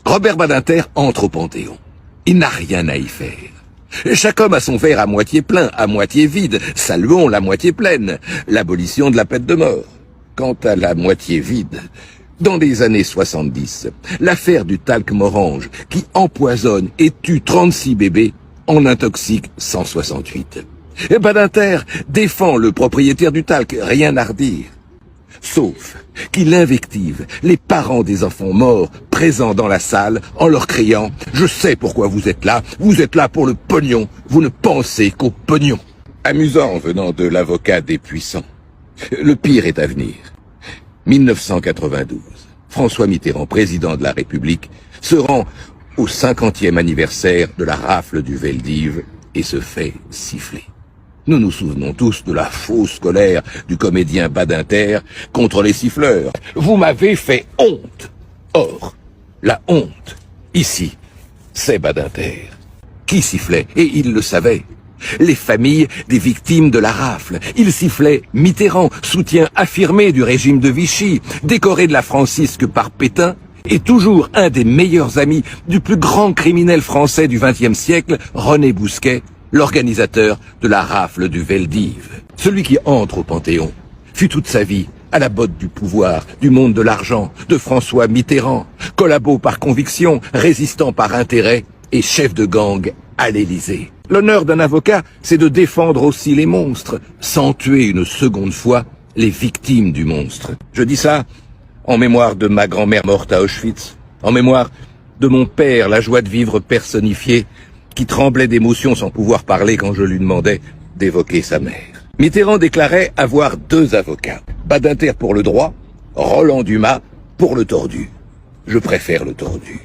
Robert Badinter entre au Panthéon. Il n'a rien à y faire. Chaque homme a son verre à moitié plein, à moitié vide. Saluons la moitié pleine, l'abolition de la peine de mort. Quant à la moitié vide, dans les années 70, l'affaire du talc morange, qui empoisonne et tue 36 bébés, en intoxique 168. Et Badinter défend le propriétaire du talc, rien à redire. Sauf qu'il invective les parents des enfants morts présents dans la salle en leur criant « Je sais pourquoi vous êtes là pour le pognon, vous ne pensez qu'au pognon ». Amusant venant de l'avocat des puissants. Le pire est à venir. 1992, François Mitterrand, président de la République, se rend au 50e anniversaire de la rafle du Veldiv et se fait siffler. Nous nous souvenons tous de la fausse colère du comédien Badinter contre les siffleurs. Vous m'avez fait honte. Or, la honte, ici, c'est Badinter. Qui sifflait? Et il le savait. Les familles des victimes de la rafle. Il sifflait Mitterrand, soutien affirmé du régime de Vichy, décoré de la Francisque par Pétain, et toujours un des meilleurs amis du plus grand criminel français du XXe siècle, René Bousquet, l'organisateur de la rafle du Veldiv. Celui qui entre au Panthéon fut toute sa vie à la botte du pouvoir, du monde de l'argent, de François Mitterrand, collabo par conviction, résistant par intérêt et chef de gang à l'Élysée. L'honneur d'un avocat, c'est de défendre aussi les monstres, sans tuer une seconde fois les victimes du monstre. Je dis ça en mémoire de ma grand-mère morte à Auschwitz, en mémoire de mon père, la joie de vivre personnifiée, qui tremblait d'émotion sans pouvoir parler quand je lui demandais d'évoquer sa mère. Mitterrand déclarait avoir 2 avocats. Badinter pour le droit, Roland Dumas pour le tordu. Je préfère le tordu.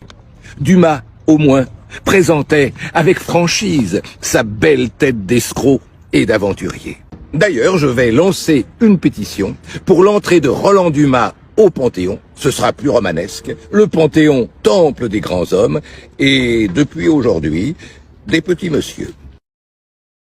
Dumas, au moins, présentait avec franchise sa belle tête d'escroc et d'aventurier. D'ailleurs, je vais lancer une pétition pour l'entrée de Roland Dumas au Panthéon. Ce sera plus romanesque. Le Panthéon, temple des grands hommes, et depuis aujourd'hui, des petits messieurs.